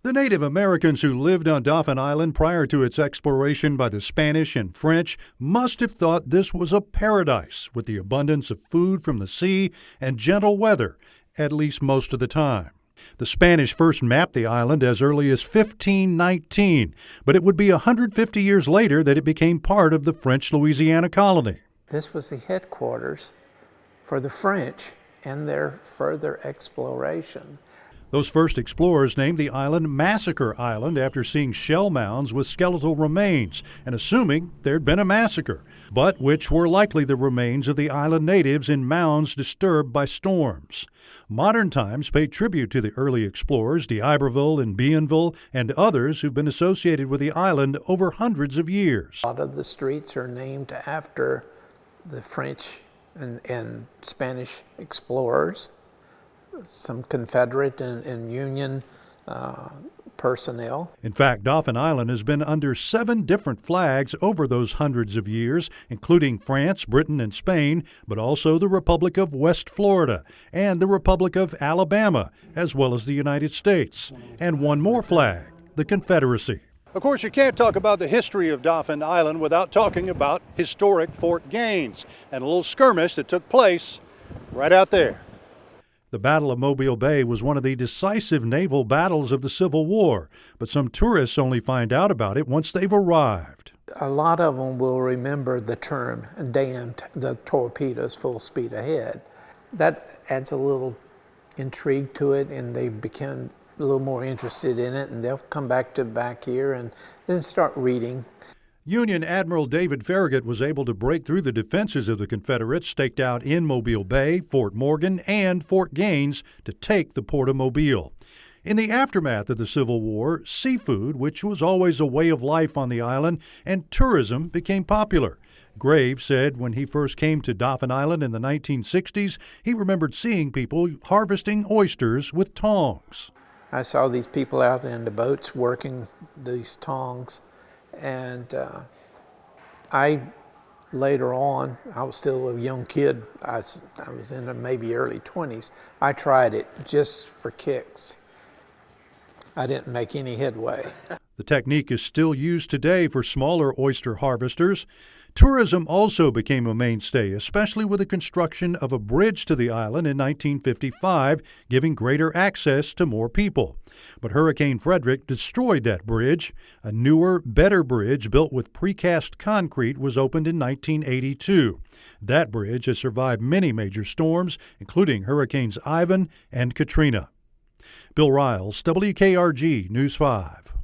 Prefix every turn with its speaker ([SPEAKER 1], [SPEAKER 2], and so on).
[SPEAKER 1] The Native Americans who lived on Dauphin Island prior to its exploration by the Spanish and French must have thought this was a paradise with the abundance of food from the sea and gentle weather, at least most of the time. The Spanish first mapped the island as early as 1519, but it would be 150 years later that it became part of the French Louisiana colony.
[SPEAKER 2] This was the headquarters for the French and their further exploration.
[SPEAKER 1] Those first explorers named the island Massacre Island after seeing shell mounds with skeletal remains and assuming there'd been a massacre, but which were likely the remains of the island natives in mounds disturbed by storms. Modern times pay tribute to the early explorers, d'Iberville and Bienville, and others who've been associated with the island over hundreds of years.
[SPEAKER 2] A lot of the streets are named after the French and Spanish explorers, some Confederate and Union personnel.
[SPEAKER 1] In fact, Dauphin Island has been under 7 different flags over those hundreds of years, including France, Britain, and Spain, but also the Republic of West Florida and the Republic of Alabama, as well as the United States. And one more flag, the Confederacy. Of course, you can't talk about the history of Dauphin Island without talking about historic Fort Gaines and a little skirmish that took place right out there. The Battle of Mobile Bay was one of the decisive naval battles of the Civil War, but some tourists only find out about it once they've arrived.
[SPEAKER 2] A lot of them will remember the term damned, the torpedoes full speed ahead. That adds a little intrigue to it, and they become a little more interested in it, and they'll come back here and then start reading.
[SPEAKER 1] Union Admiral David Farragut was able to break through the defenses of the Confederates staked out in Mobile Bay, Fort Morgan, and Fort Gaines to take the port of Mobile. In the aftermath of the Civil War, seafood, which was always a way of life on the island, and tourism became popular. Graves said when he first came to Dauphin Island in the 1960s, he remembered seeing people harvesting oysters with tongs.
[SPEAKER 2] I saw these people out in the boats working these tongs. And later on, I was still a young kid. I was in the maybe early 20s. I tried it just for kicks. I didn't make any headway.
[SPEAKER 1] The technique is still used today for smaller oyster harvesters. Tourism also became a mainstay, especially with the construction of a bridge to the island in 1955, giving greater access to more people. But Hurricane Frederic destroyed that bridge. A newer, better bridge built with precast concrete was opened in 1982. That bridge has survived many major storms, including Hurricanes Ivan and Katrina. Bill Riles, WKRG News 5.